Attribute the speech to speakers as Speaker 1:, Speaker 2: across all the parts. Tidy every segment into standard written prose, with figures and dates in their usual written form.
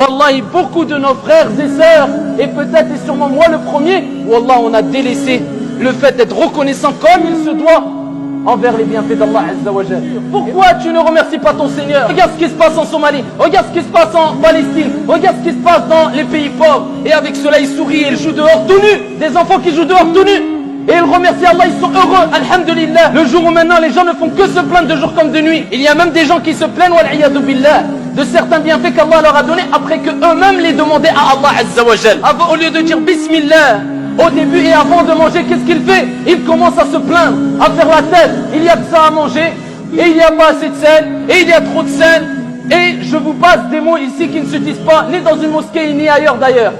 Speaker 1: Wallahi, beaucoup de nos frères et sœurs, et peut-être et sûrement moi le premier, Wallah, on a délaissé le fait d'être reconnaissant comme il se doit envers les bienfaits d'Allah Azza wa Jal. Pourquoi tu ne remercies pas ton Seigneur? Regarde ce qui se passe en Somalie, regarde ce qui se passe en Palestine, regarde ce qui se passe dans les pays pauvres. Et avec cela, il sourit et il joue dehors tout nu. Des enfants qui jouent dehors tout nus. Et ils remercient Allah, ils sont heureux, alhamdulillah. Le jour où maintenant les gens ne font que se plaindre de jour comme de nuit. Il y a même des gens qui se plaignent, wal'iyadu billah, de certains bienfaits qu'Allah leur a donnés après que eux-mêmes les demandaient à Allah Azza wa Jal. Au lieu de dire Bismillah au début et avant de manger, qu'est-ce qu'il fait? Il commence à se plaindre, à faire la tête. Il y a que ça à manger, et il n'y a pas assez de sel, et il y a trop de sel. Et je vous passe des mots ici qui ne se disent pas, ni dans une mosquée, ni ailleurs d'ailleurs.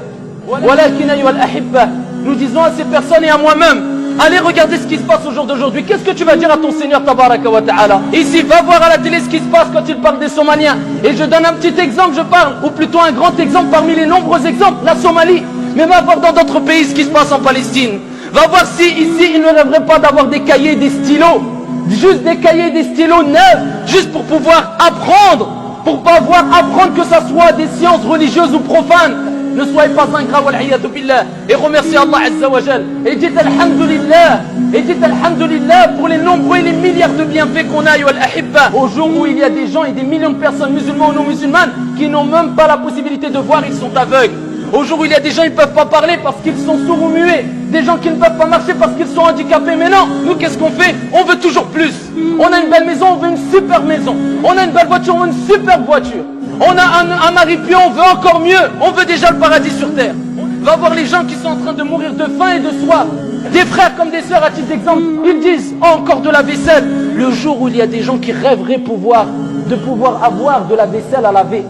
Speaker 1: Walakin ayyuhal ahibba, nous disons à ces personnes et à moi-même, allez regarder ce qui se passe au jour d'aujourd'hui. Qu'est-ce que tu vas dire à ton Seigneur tabaraka wa ta'ala? Ici, va voir à la télé ce qui se passe quand il parle des Somaliens. Et je donne un petit exemple, je parle, ou plutôt un grand exemple parmi les nombreux exemples, la Somalie. Mais va voir dans d'autres pays ce qui se passe en Palestine. Va voir si ici il ne rêverait pas d'avoir des cahiers et des stylos. Juste des cahiers et des stylos neufs. Juste pour pouvoir apprendre. Pour pouvoir apprendre que ça soit des sciences religieuses ou profanes. Ne soyez pas ingrat, wal'iyadu billah. Et remerciez Allah Azza wa Jal. Et dites alhamdulillah. Et dites alhamdulillah pour les nombreux et les milliards de bienfaits qu'on a, ayyuhal ahibba. Au jour où il y a des gens et des millions de personnes musulmans ou non musulmanes qui n'ont même pas la possibilité de voir, ils sont aveugles. Au jour où il y a des gens qui ne peuvent pas parler parce qu'ils sont sourds ou muets. Des gens qui ne peuvent pas marcher parce qu'ils sont handicapés. Mais non, nous qu'est-ce qu'on fait? On veut toujours plus. On a une belle maison, on veut une super maison. On a une belle voiture, on veut une super voiture. On a un mari pieux, on veut encore mieux. On veut déjà le paradis sur terre. Va voir les gens qui sont en train de mourir de faim et de soif. Des frères comme des sœurs, à titre d'exemple, ils disent encore de la vaisselle. Le jour où il y a des gens qui rêveraient de pouvoir avoir de la vaisselle à laver.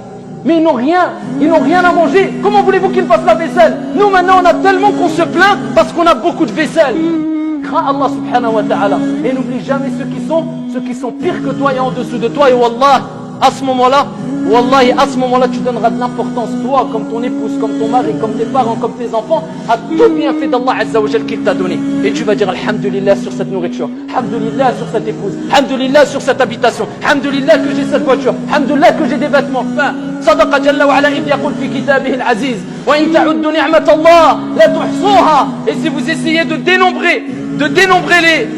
Speaker 1: Mais ils n'ont rien à manger. Comment voulez-vous qu'ils fassent la vaisselle? Nous maintenant on a tellement qu'on se plaint parce qu'on a beaucoup de vaisselle. Crains Allah subhanahu wa ta'ala. Et n'oublie jamais ceux qui sont pires que toi et en dessous de toi. Et wallah, à ce moment-là, tu donneras de l'importance, toi, comme ton épouse, comme ton mari, comme tes parents, comme tes enfants, à tout bienfait d'Allah Azza wa Jal qu'il t'a donné. Et tu vas dire alhamdulillah sur cette nourriture, alhamdulillah sur cette épouse, alhamdulillah sur cette habitation, alhamdulillah que j'ai cette voiture, alhamdulillah que j'ai des vêtements. صدق جل وعلا إذ يقول في كتابه العزيز وإن تعدوا نعمة الله لا تحصوها. Et si vous essayez de dénombrer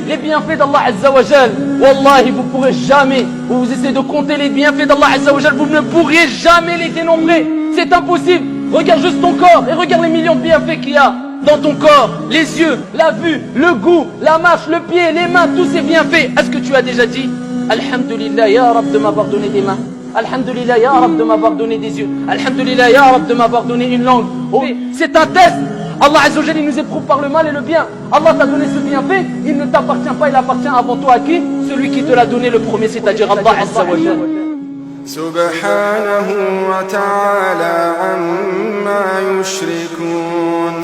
Speaker 1: les bienfaits d'Allah Azza wa Jal, wallahi vous pourrez jamais, vous essayez de compter les bienfaits d'Allah Azza wa Jal, vous ne pourriez jamais les dénombrer. C'est impossible. Regarde juste ton corps et regarde les millions de bienfaits qu'il y a dans ton corps. Les yeux, la vue, le goût, la marche, le pied, les mains, tous ces bienfaits. Est-ce que tu as déjà dit alhamdulillah ya Rab de m'avoir donné des mains? Alhamdulillah ya Rab de m'avoir donné des yeux. Alhamdulillah ya Rab de m'avoir donné une langue. Oh, c'est un test. Allah Azza wa Jal, il nous éprouve par le mal et le bien. Allah t'a donné ce bienfait, il ne t'appartient pas, il appartient avant toi à qui? Celui qui te l'a donné le premier, c'est-à-dire Allah Azza wa Jal.
Speaker 2: Subhanahu wa ta'ala amma yushrikun.